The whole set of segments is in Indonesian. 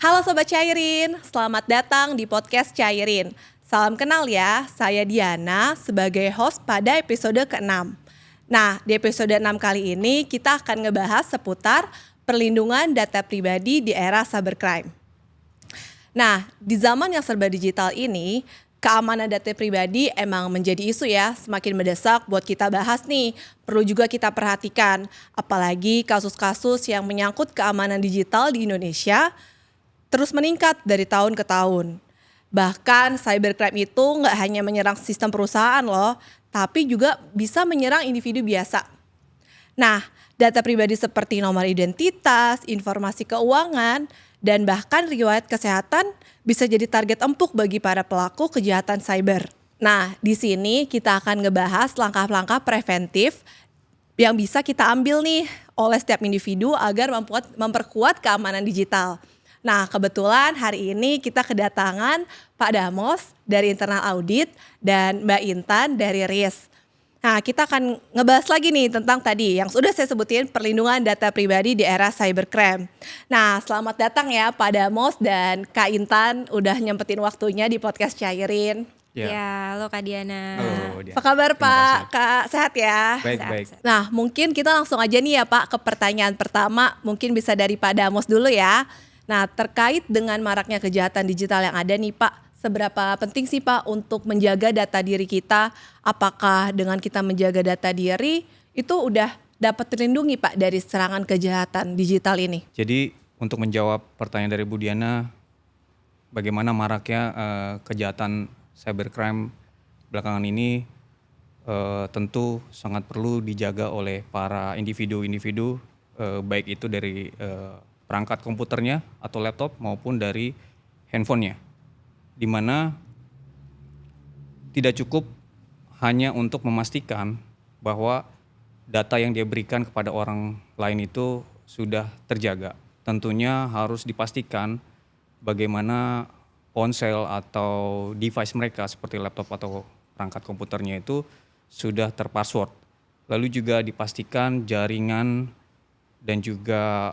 Halo Sobat Cairin, selamat datang di podcast Cairin. Salam kenal ya, saya Diana sebagai host pada episode ke-6. Nah, di episode 6 kali ini kita akan ngebahas seputar perlindungan data pribadi di era cybercrime. Nah, di zaman yang serba digital ini, keamanan data pribadi emang menjadi isu ya, semakin mendesak buat kita bahas nih. Perlu juga kita perhatikan, apalagi kasus-kasus yang menyangkut keamanan digital di Indonesia terus meningkat dari tahun ke tahun. Bahkan cybercrime itu nggak hanya menyerang sistem perusahaan loh, tapi juga bisa menyerang individu biasa. Nah, data pribadi seperti nomor identitas, informasi keuangan, dan bahkan riwayat kesehatan bisa jadi target empuk bagi para pelaku kejahatan cyber. Nah, di sini kita akan ngebahas langkah-langkah preventif yang bisa kita ambil nih oleh setiap individu agar memperkuat keamanan digital. Nah, kebetulan hari ini kita kedatangan Pak Damos dari Internal Audit dan Mbak Intan dari RIS. Nah, kita akan ngebahas lagi nih tentang tadi yang sudah saya sebutin, perlindungan data pribadi di era cybercrime. Nah, selamat datang ya Pak Damos dan Kak Intan udah nyempetin waktunya di podcast Cairin. Ya, halo Kak Diana. Halo, Diana. Apa kabar Pak? Kak, sehat ya? Baik. Nah, mungkin kita langsung aja nih ya Pak ke pertanyaan pertama. Mungkin bisa dari Pak Damos dulu ya. Nah, terkait dengan maraknya kejahatan digital yang ada nih Pak, seberapa penting sih Pak untuk menjaga data diri kita? Apakah dengan kita menjaga data diri itu udah dapat terlindungi Pak dari serangan kejahatan digital ini? Jadi untuk menjawab pertanyaan dari Bu Diana, bagaimana maraknya kejahatan cybercrime belakangan ini tentu sangat perlu dijaga oleh para individu-individu, baik itu dari perangkat komputernya atau laptop maupun dari handphonenya, di mana tidak cukup hanya untuk memastikan bahwa data yang dia berikan kepada orang lain itu sudah terjaga. Tentunya harus dipastikan bagaimana ponsel atau device mereka seperti laptop atau perangkat komputernya itu sudah terpassword. Lalu juga dipastikan jaringan dan juga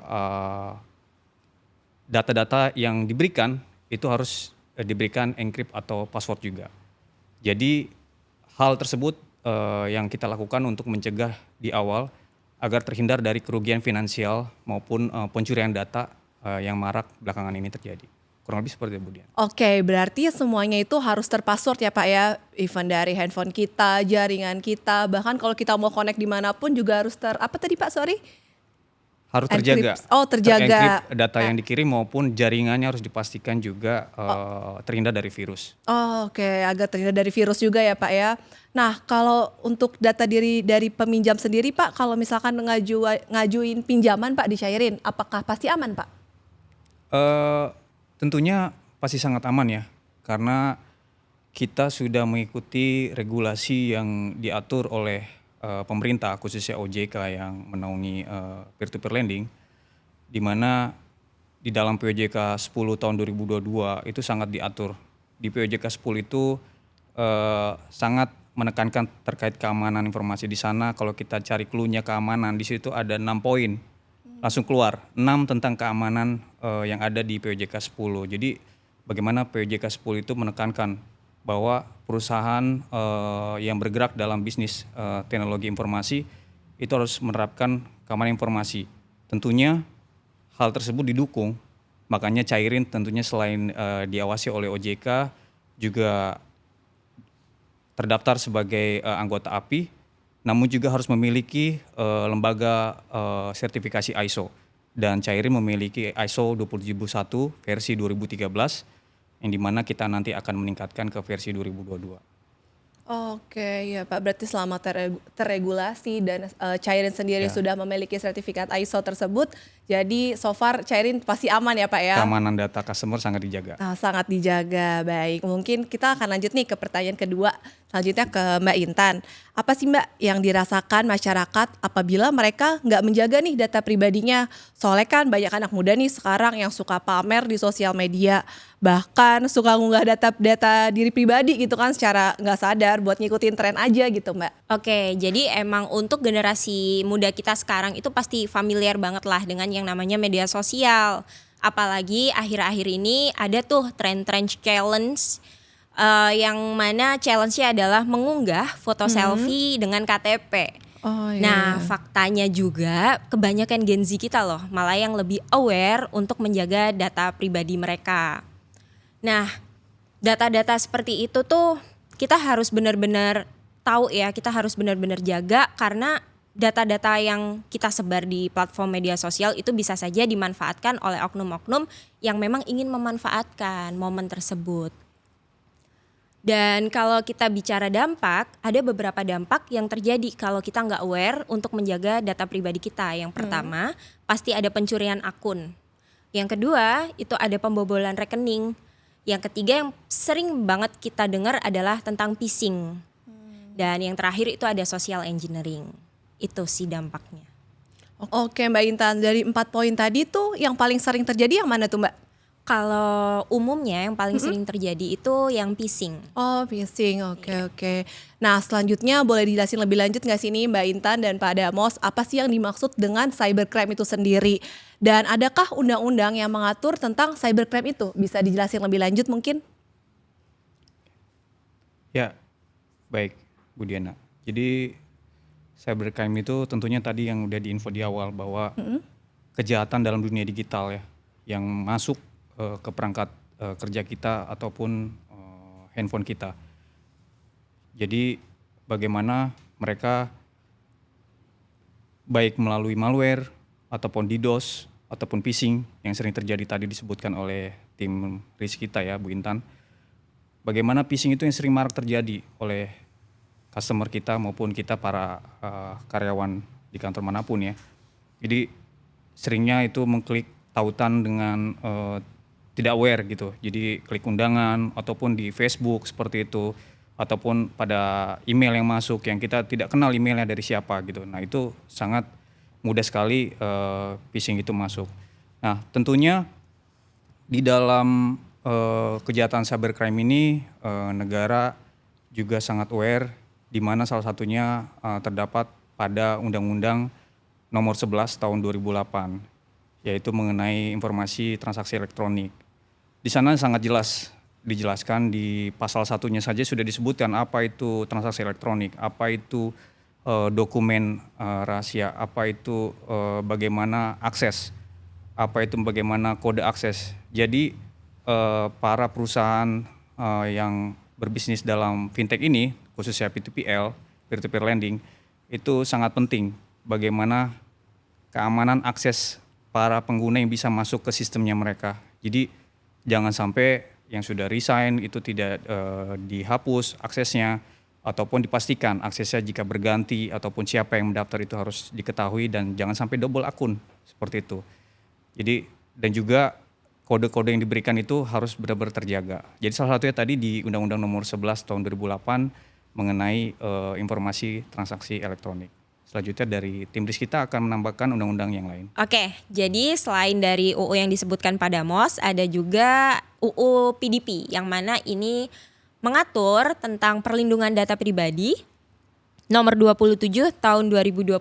data-data yang diberikan itu harus diberikan encrypt atau password juga. Jadi hal tersebut yang kita lakukan untuk mencegah di awal agar terhindar dari kerugian finansial maupun pencurian data yang marak belakangan ini terjadi. Kurang lebih seperti itu, Bu Dian. Oke, berarti semuanya itu harus terpassword ya Pak ya, even dari handphone kita, jaringan kita, bahkan kalau kita mau connect dimanapun juga harus apa tadi Pak, sorry? Harus terjaga. Oh, terjaga. Data yang dikirim maupun jaringannya harus dipastikan juga terhindar dari virus. Oh, oke, agak terhindar dari virus juga ya Pak ya. Nah, kalau untuk data diri dari peminjam sendiri Pak, kalau misalkan ngajuin pinjaman Pak di Cairin, apakah pasti aman Pak? Tentunya pasti sangat aman ya, karena kita sudah mengikuti regulasi yang diatur oleh pemerintah, khususnya OJK yang menaungi peer-to-peer lending, di mana di dalam POJK 10 tahun 2022 itu sangat diatur. Di POJK 10 itu sangat menekankan terkait keamanan informasi di sana. Kalau kita cari clue-nya keamanan, di situ ada 6 poin. Langsung keluar 6 tentang keamanan yang ada di POJK 10. Jadi bagaimana POJK 10 itu menekankan bahwa perusahaan yang bergerak dalam bisnis teknologi informasi itu harus menerapkan keamanan informasi. Tentunya hal tersebut didukung, makanya Cairin tentunya selain diawasi oleh OJK juga terdaftar sebagai anggota API, namun juga harus memiliki lembaga sertifikasi ISO. Dan Cairin memiliki ISO 27001 versi 2013, yang dimana kita nanti akan meningkatkan ke versi 2022. Oke, ya Pak, berarti selama terregulasi dan Cairin sendiri sudah memiliki sertifikat ISO tersebut, jadi so far Cairin pasti aman ya Pak ya? Keamanan data customer sangat dijaga. Nah, sangat dijaga, baik. Mungkin kita akan lanjut nih ke pertanyaan kedua, selanjutnya ke Mbak Intan. Apa sih Mbak yang dirasakan masyarakat apabila mereka nggak menjaga nih data pribadinya? Soalnya kan banyak anak muda nih sekarang yang suka pamer di sosial media, bahkan suka ngunggah data diri pribadi gitu kan secara nggak sadar buat ngikutin tren aja gitu Mbak. Oke, jadi emang untuk generasi muda kita sekarang itu pasti familiar banget lah dengan yang namanya media sosial. Apalagi akhir-akhir ini ada tuh tren-tren challenge yang mana challenge-nya adalah mengunggah foto selfie dengan KTP. Oh iya. Nah, faktanya juga kebanyakan Gen Z kita loh malah yang lebih aware untuk menjaga data pribadi mereka. Nah, data-data seperti itu tuh kita harus benar-benar tahu ya, kita harus benar-benar jaga karena data-data yang kita sebar di platform media sosial itu bisa saja dimanfaatkan oleh oknum-oknum yang memang ingin memanfaatkan momen tersebut. Dan kalau kita bicara dampak, ada beberapa dampak yang terjadi kalau kita nggak aware untuk menjaga data pribadi kita. Yang pertama, pasti ada pencurian akun. Yang kedua, itu ada pembobolan rekening. Yang ketiga yang sering banget kita dengar adalah tentang phishing. Dan yang terakhir itu ada social engineering. Itu sih dampaknya. Oke Mbak Intan, dari 4 poin tadi tuh yang paling sering terjadi yang mana tuh Mbak? Kalau umumnya yang paling sering terjadi itu yang phishing. Oh phishing, oke. Nah selanjutnya boleh dijelasin lebih lanjut gak sih nih Mbak Intan dan Pak Damos, apa sih yang dimaksud dengan cybercrime itu sendiri? Dan adakah undang-undang yang mengatur tentang cybercrime itu? Bisa dijelasin lebih lanjut mungkin? Ya, baik Bu Diana. Jadi cybercrime itu tentunya tadi yang udah diinfo di awal bahwa kejahatan dalam dunia digital ya yang masuk ke perangkat kerja kita ataupun handphone kita. Jadi bagaimana mereka baik melalui malware ataupun DDoS ataupun phishing yang sering terjadi tadi disebutkan oleh tim risk kita ya Bu Intan. Bagaimana phishing itu yang sering marak terjadi oleh customer kita maupun kita para karyawan di kantor manapun ya. Jadi seringnya itu mengklik tautan dengan tidak aware gitu. Jadi klik undangan ataupun di Facebook seperti itu ataupun pada email yang masuk yang kita tidak kenal emailnya dari siapa gitu. Nah itu sangat mudah sekali phishing itu masuk. Nah tentunya di dalam kejahatan cybercrime ini negara juga sangat aware di mana salah satunya terdapat pada Undang-Undang Nomor 11 Tahun 2008 yaitu mengenai informasi transaksi elektronik. Di sana sangat jelas dijelaskan di pasal 1-nya saja sudah disebutkan apa itu transaksi elektronik, apa itu dokumen rahasia, apa itu bagaimana akses, apa itu bagaimana kode akses. Jadi para perusahaan yang berbisnis dalam fintech ini, khususnya P2PL, peer-to-peer lending, itu sangat penting bagaimana keamanan akses para pengguna yang bisa masuk ke sistemnya mereka. Jadi jangan sampai yang sudah resign itu tidak dihapus aksesnya ataupun dipastikan aksesnya jika berganti ataupun siapa yang mendaftar itu harus diketahui dan jangan sampai double akun seperti itu. Jadi dan juga kode-kode yang diberikan itu harus benar-benar terjaga. Jadi salah satunya tadi di Undang-Undang Nomor 11 Tahun 2008 mengenai informasi transaksi elektronik. Selanjutnya dari tim risk kita akan menambahkan undang-undang yang lain. Oke, jadi selain dari UU yang disebutkan pada MOS, ada juga UU PDP yang mana ini mengatur tentang perlindungan data pribadi nomor 27 tahun 2022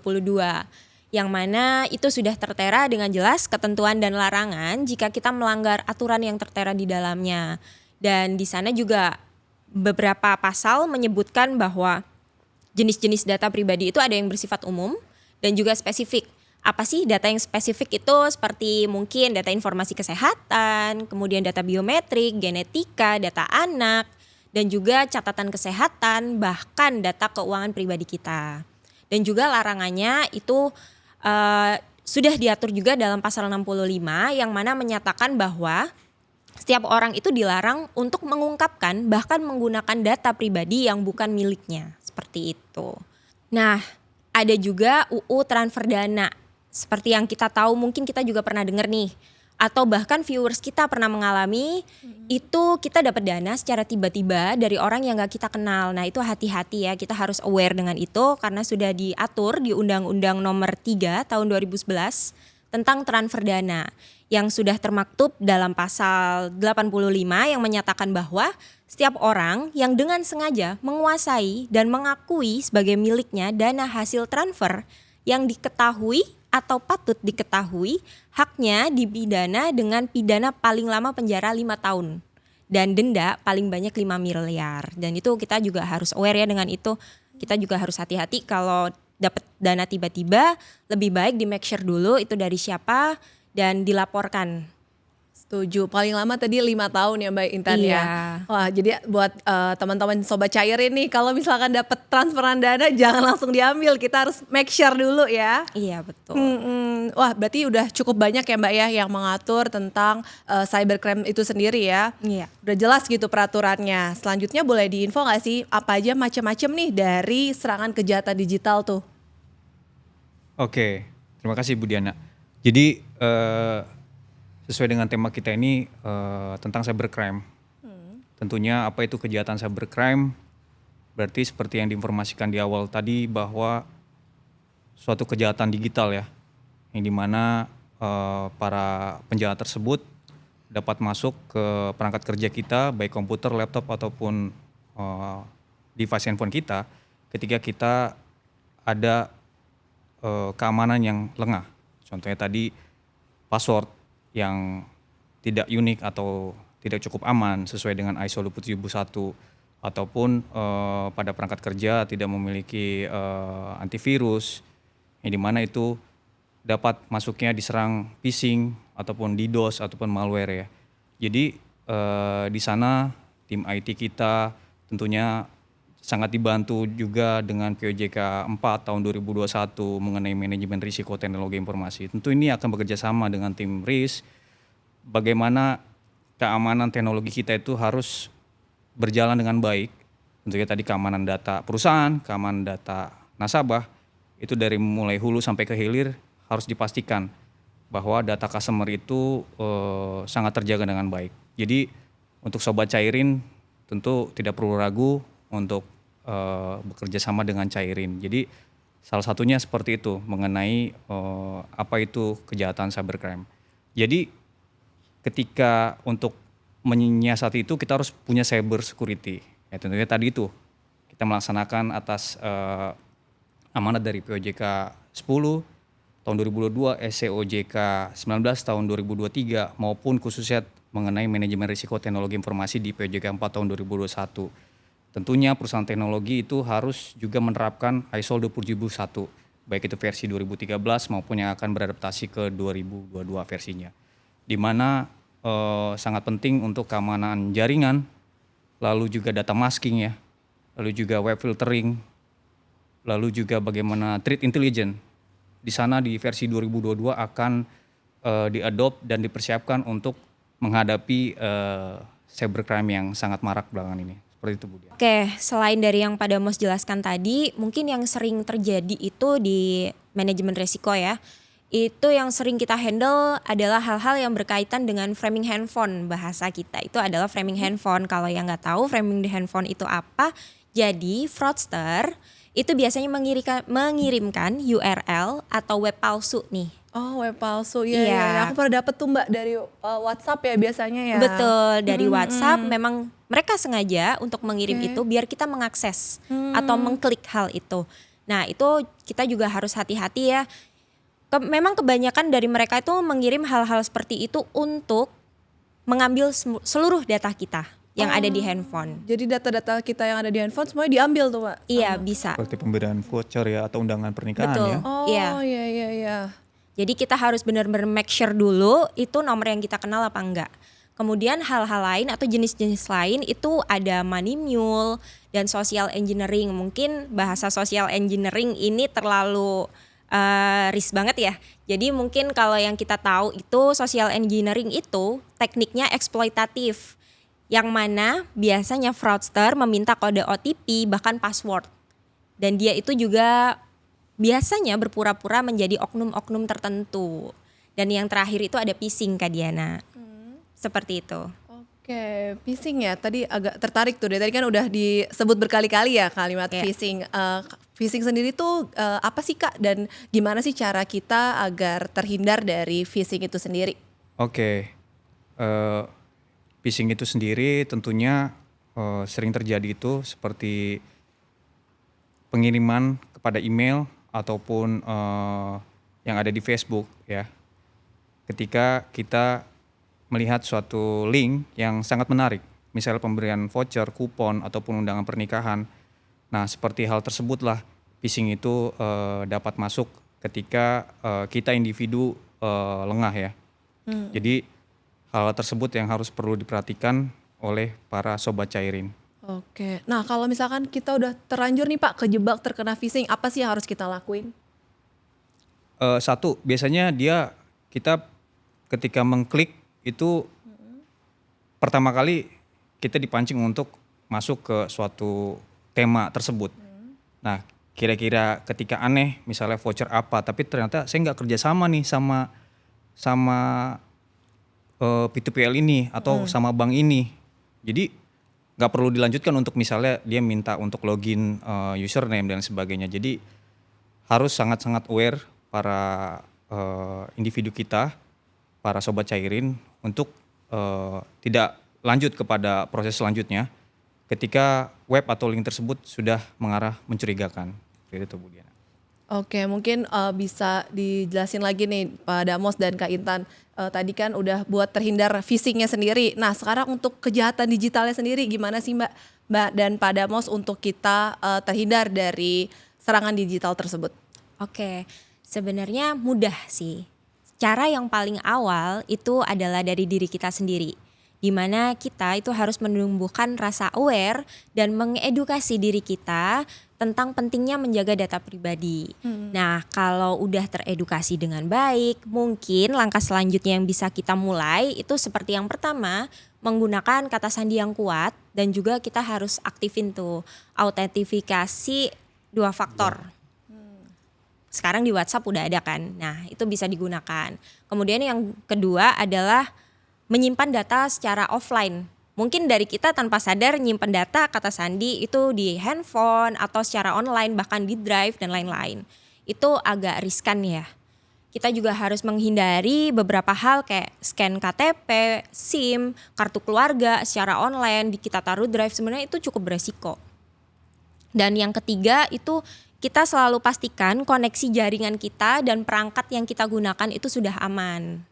yang mana itu sudah tertera dengan jelas ketentuan dan larangan jika kita melanggar aturan yang tertera di dalamnya. Dan di sana juga beberapa pasal menyebutkan bahwa jenis-jenis data pribadi itu ada yang bersifat umum dan juga spesifik. Apa sih data yang spesifik itu? Seperti mungkin data informasi kesehatan, kemudian data biometrik, genetika, data anak, dan juga catatan kesehatan, bahkan data keuangan pribadi kita. Dan juga larangannya itu sudah diatur juga dalam pasal 65 yang mana menyatakan bahwa setiap orang itu dilarang untuk mengungkapkan bahkan menggunakan data pribadi yang bukan miliknya. Seperti itu. Nah, ada juga UU transfer dana. Seperti yang kita tahu mungkin kita juga pernah dengar nih. Atau bahkan viewers kita pernah mengalami itu kita dapat dana secara tiba-tiba dari orang yang gak kita kenal. Nah itu hati-hati ya, kita harus aware dengan itu karena sudah diatur di Undang-Undang Nomor 3 Tahun 2011 tentang transfer dana yang sudah termaktub dalam pasal 85 yang menyatakan bahwa setiap orang yang dengan sengaja menguasai dan mengakui sebagai miliknya dana hasil transfer yang diketahui atau patut diketahui haknya dipidana dengan pidana paling lama penjara 5 tahun dan denda paling banyak 5 miliar. Dan itu kita juga harus aware ya dengan itu. Kita juga harus hati-hati kalau dapat dana tiba-tiba, lebih baik di make sure dulu itu dari siapa dan dilaporkan. Setuju. Paling lama tadi 5 tahun ya Mbak Intan Iya. ya. Wah, jadi buat teman-teman sobat cairin nih, kalau misalkan dapat transferan dana jangan langsung diambil. Kita harus make sure dulu ya. Iya betul. Wah, berarti udah cukup banyak ya Mbak ya yang mengatur tentang cybercrime itu sendiri ya. Iya. Udah jelas gitu peraturannya. Selanjutnya boleh diinfo nggak sih apa aja macam-macam nih dari serangan kejahatan digital tuh? Oke, terima kasih Bu Diana. Jadi sesuai dengan tema kita ini tentang cybercrime. Tentunya apa itu kejahatan cybercrime? Berarti seperti yang diinformasikan di awal tadi bahwa suatu kejahatan digital ya, yang dimana para penjahat tersebut dapat masuk ke perangkat kerja kita, baik komputer, laptop ataupun device handphone kita, ketika kita ada keamanan yang lengah. Contohnya tadi password yang tidak unik atau tidak cukup aman sesuai dengan ISO 27001 ataupun pada perangkat kerja tidak memiliki antivirus, yang dimana itu dapat masuknya diserang phishing ataupun DDoS ataupun malware ya. Jadi di sana tim IT kita tentunya sangat dibantu juga dengan POJK 4 tahun 2021 mengenai manajemen risiko teknologi informasi. Tentu ini akan bekerja sama dengan tim RIS, bagaimana keamanan teknologi kita itu harus berjalan dengan baik. Tentunya tadi keamanan data perusahaan, keamanan data nasabah, itu dari mulai hulu sampai ke hilir harus dipastikan bahwa data customer itu sangat terjaga dengan baik. Jadi untuk Sobat Cairin tentu tidak perlu ragu untuk bekerja sama dengan Cairin. Jadi salah satunya seperti itu mengenai apa itu kejahatan cybercrime. Jadi ketika untuk menyiasati itu kita harus punya cyber security. Ya tentunya tadi itu kita melaksanakan atas amanat dari POJK 10 tahun 2022, SCOJK 19 tahun 2023 maupun khususnya mengenai manajemen risiko teknologi informasi di POJK 4 tahun 2021. Tentunya perusahaan teknologi itu harus juga menerapkan ISO 27001, baik itu versi 2013 maupun yang akan beradaptasi ke 2022 versinya. Di mana sangat penting untuk keamanan jaringan, lalu juga data masking ya, lalu juga web filtering, lalu juga bagaimana threat intelligence. Di sana di versi 2022 akan diadopt dan dipersiapkan untuk menghadapi cybercrime yang sangat marak belakangan ini. Seperti itu Bu Dia. Oke, selain dari yang pada Mos jelaskan tadi, mungkin yang sering terjadi itu di manajemen risiko ya. Itu yang sering kita handle adalah hal-hal yang berkaitan dengan framing handphone. Bahasa kita itu adalah framing handphone. Kalau yang nggak tahu framing handphone itu apa, jadi fraudster itu biasanya mengirimkan URL atau web palsu nih. Oh, web palsu ya. Iya. Ya. Aku pernah dapet tuh Mbak dari WhatsApp ya biasanya ya. Betul, dari WhatsApp memang mereka sengaja untuk mengirim itu biar kita mengakses atau mengklik hal itu. Nah itu kita juga harus hati-hati ya. Memang kebanyakan dari mereka itu mengirim hal-hal seperti itu untuk mengambil seluruh data kita yang ada di handphone. Jadi data-data kita yang ada di handphone semuanya diambil tuh Mbak? Iya bisa. Seperti pemberian voucher ya atau undangan pernikahan Betul. ya. Oh Iya. iya. Jadi kita harus benar-benar make sure dulu itu nomor yang kita kenal apa enggak. Kemudian hal-hal lain atau jenis-jenis lain itu ada money mule dan social engineering. Mungkin bahasa social engineering ini terlalu risk banget ya. Jadi mungkin kalau yang kita tahu itu social engineering itu tekniknya eksploitatif. Yang mana biasanya fraudster meminta kode OTP bahkan password. Dan dia itu juga biasanya berpura-pura menjadi oknum-oknum tertentu. Dan yang terakhir itu ada phishing Kak Diana. Seperti itu. Oke, phishing ya. Tadi agak tertarik tuh. Dari tadi kan udah disebut berkali-kali ya kalimat Iya. phishing. Phishing sendiri tuh apa sih Kak? Dan gimana sih cara kita agar terhindar dari phishing itu sendiri? Oke, phishing itu sendiri tentunya sering terjadi itu seperti pengiriman kepada email ataupun yang ada di Facebook ya. Ketika kita melihat suatu link yang sangat menarik, misalnya pemberian voucher, kupon ataupun undangan pernikahan. Nah, seperti hal tersebutlah phishing itu dapat masuk ketika kita individu lengah ya. Jadi hal tersebut yang harus perlu diperhatikan oleh para sobat cairin. Oke. Nah, kalau misalkan kita udah terlanjur nih Pak kejebak terkena phishing, apa sih yang harus kita lakuin? Satu, biasanya kita ketika mengklik itu pertama kali kita dipancing untuk masuk ke suatu tema tersebut. Nah, kira-kira ketika aneh, misalnya voucher apa, tapi ternyata saya nggak kerjasama nih sama P2PL ini atau sama bank ini. Jadi nggak perlu dilanjutkan untuk misalnya dia minta untuk login username dan sebagainya. Jadi harus sangat-sangat aware para individu kita, para sobat cairin untuk tidak lanjut kepada proses selanjutnya ketika web atau link tersebut sudah mengarah mencurigakan. Itu Bu Diana. Oke, mungkin bisa dijelasin lagi nih Pak Damos dan Kak Intan. Tadi kan udah buat terhindar phishingnya sendiri. Nah, sekarang untuk kejahatan digitalnya sendiri gimana sih Mbak dan Pak Damos untuk kita terhindar dari serangan digital tersebut? Oke, sebenarnya mudah sih. Cara yang paling awal itu adalah dari diri kita sendiri. Di mana kita itu harus menumbuhkan rasa aware dan mengedukasi diri kita tentang pentingnya menjaga data pribadi. Nah, kalau udah teredukasi dengan baik, mungkin langkah selanjutnya yang bisa kita mulai itu seperti yang pertama, menggunakan kata sandi yang kuat dan juga kita harus aktifin tuh autentifikasi 2 faktor. Sekarang di WhatsApp udah ada kan, nah itu bisa digunakan. Kemudian yang kedua adalah menyimpan data secara offline. Mungkin dari kita tanpa sadar nyimpan data kata sandi itu di handphone atau secara online bahkan di drive dan lain-lain. Itu agak riskan ya. Kita juga harus menghindari beberapa hal kayak scan KTP, SIM, kartu keluarga secara online kita taruh drive, sebenarnya itu cukup beresiko. Dan yang ketiga itu kita selalu pastikan koneksi jaringan kita dan perangkat yang kita gunakan itu sudah aman.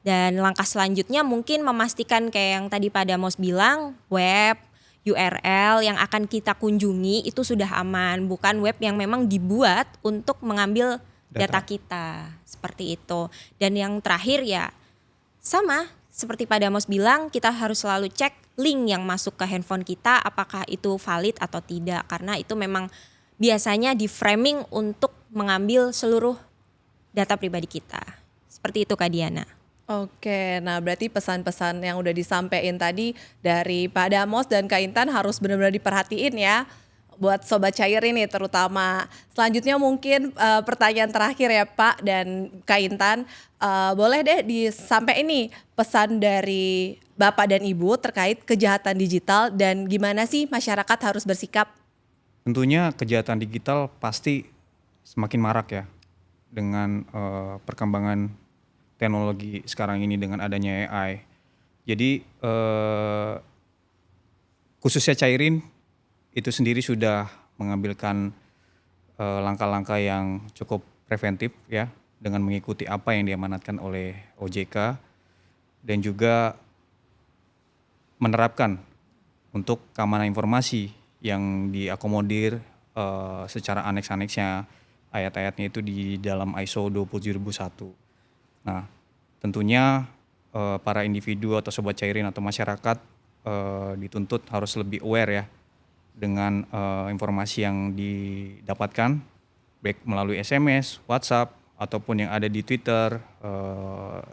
Dan langkah selanjutnya mungkin memastikan kayak yang tadi Pak Damos bilang, web, URL yang akan kita kunjungi itu sudah aman, bukan web yang memang dibuat untuk mengambil data kita, seperti itu. Dan yang terakhir ya sama seperti Pak Damos bilang, kita harus selalu cek link yang masuk ke handphone kita apakah itu valid atau tidak, karena itu memang biasanya di framing untuk mengambil seluruh data pribadi kita. Seperti itu Kak Diana. Oke, nah berarti pesan-pesan yang udah disampaikan tadi dari Pak Damos dan Kak Intan harus benar-benar diperhatiin ya. Buat Sobat Cairin nih terutama. Selanjutnya mungkin pertanyaan terakhir ya Pak dan Kak Intan. Boleh deh disampaikan ini pesan dari Bapak dan Ibu terkait kejahatan digital dan gimana sih masyarakat harus bersikap? Tentunya kejahatan digital pasti semakin marak ya dengan perkembangan teknologi sekarang ini dengan adanya AI. Jadi khususnya Cairin itu sendiri sudah mengambilkan langkah-langkah yang cukup preventif ya dengan mengikuti apa yang diamanatkan oleh OJK dan juga menerapkan untuk keamanan informasi yang diakomodir secara aneks-aneksnya ayat-ayatnya itu di dalam ISO 27001. Nah, tentunya para individu atau sobat Cairin atau masyarakat dituntut harus lebih aware ya dengan informasi yang didapatkan baik melalui SMS, WhatsApp ataupun yang ada di Twitter,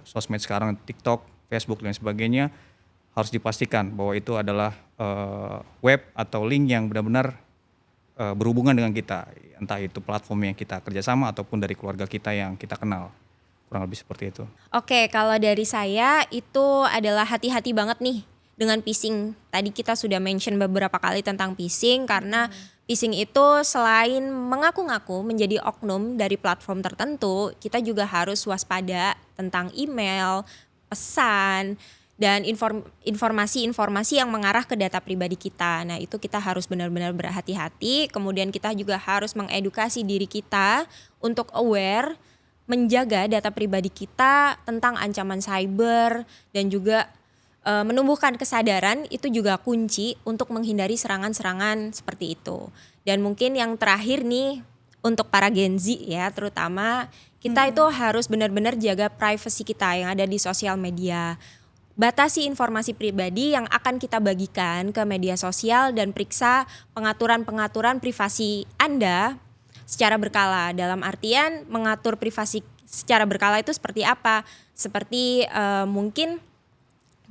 sosmed sekarang TikTok, Facebook dan sebagainya, harus dipastikan bahwa itu adalah web atau link yang benar-benar berhubungan dengan kita, entah itu platform yang kita kerjasama ataupun dari keluarga kita yang kita kenal. Kurang lebih seperti itu. Oke, kalau dari saya itu adalah hati-hati banget nih dengan phishing. Tadi kita sudah mention beberapa kali tentang phishing karena phishing itu selain mengaku-ngaku menjadi oknum dari platform tertentu, kita juga harus waspada tentang email, pesan, dan informasi-informasi yang mengarah ke data pribadi kita. Nah, itu kita harus benar-benar berhati-hati. Kemudian kita juga harus mengedukasi diri kita untuk aware menjaga data pribadi kita tentang ancaman cyber dan juga menumbuhkan kesadaran itu juga kunci untuk menghindari serangan-serangan seperti itu. Dan mungkin yang terakhir nih untuk para Gen Z ya terutama kita itu harus benar-benar jaga privasi kita yang ada di sosial media. Batasi informasi pribadi yang akan kita bagikan ke media sosial dan periksa pengaturan-pengaturan privasi Anda secara berkala. Dalam artian mengatur privasi secara berkala itu seperti apa? Seperti mungkin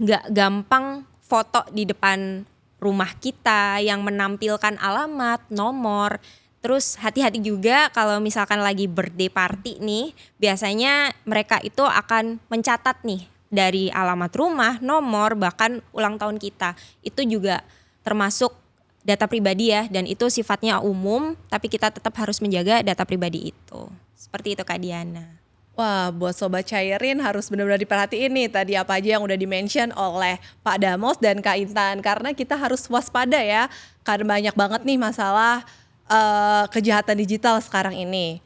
nggak gampang foto di depan rumah kita yang menampilkan alamat, nomor. Terus hati-hati juga kalau misalkan lagi birthday party nih, biasanya mereka itu akan mencatat nih dari alamat rumah, nomor, bahkan ulang tahun kita. Itu juga termasuk data pribadi ya, dan itu sifatnya umum, tapi kita tetap harus menjaga data pribadi itu. Seperti itu Kak Diana. Wah, buat Sobat Cairin harus benar-benar diperhatiin nih tadi apa aja yang udah di-mention oleh Pak Damos dan Kak Intan. Karena kita harus waspada ya, karena banyak banget nih masalah kejahatan digital sekarang ini.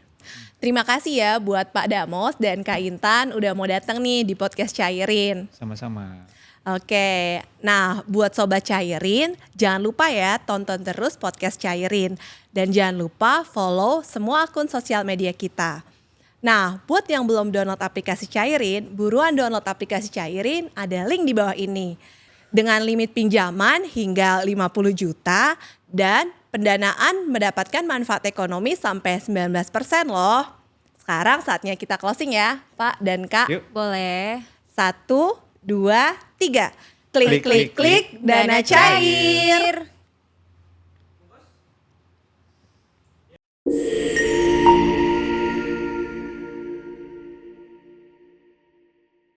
Terima kasih ya buat Pak Damos dan Kak Intan udah mau datang nih di podcast Cairin. Sama-sama. Oke, nah buat Sobat Cairin jangan lupa ya tonton terus podcast Cairin. Dan jangan lupa follow semua akun sosial media kita. Nah, buat yang belum download aplikasi Cairin, buruan download aplikasi Cairin, ada link di bawah ini. Dengan limit pinjaman hingga 50 juta dan pendanaan mendapatkan manfaat ekonomi sampai 19% loh. Sekarang saatnya kita closing ya, Pak dan Kak. Yuk. Boleh. 1, 2, 3. Klik, klik, klik, dana cair.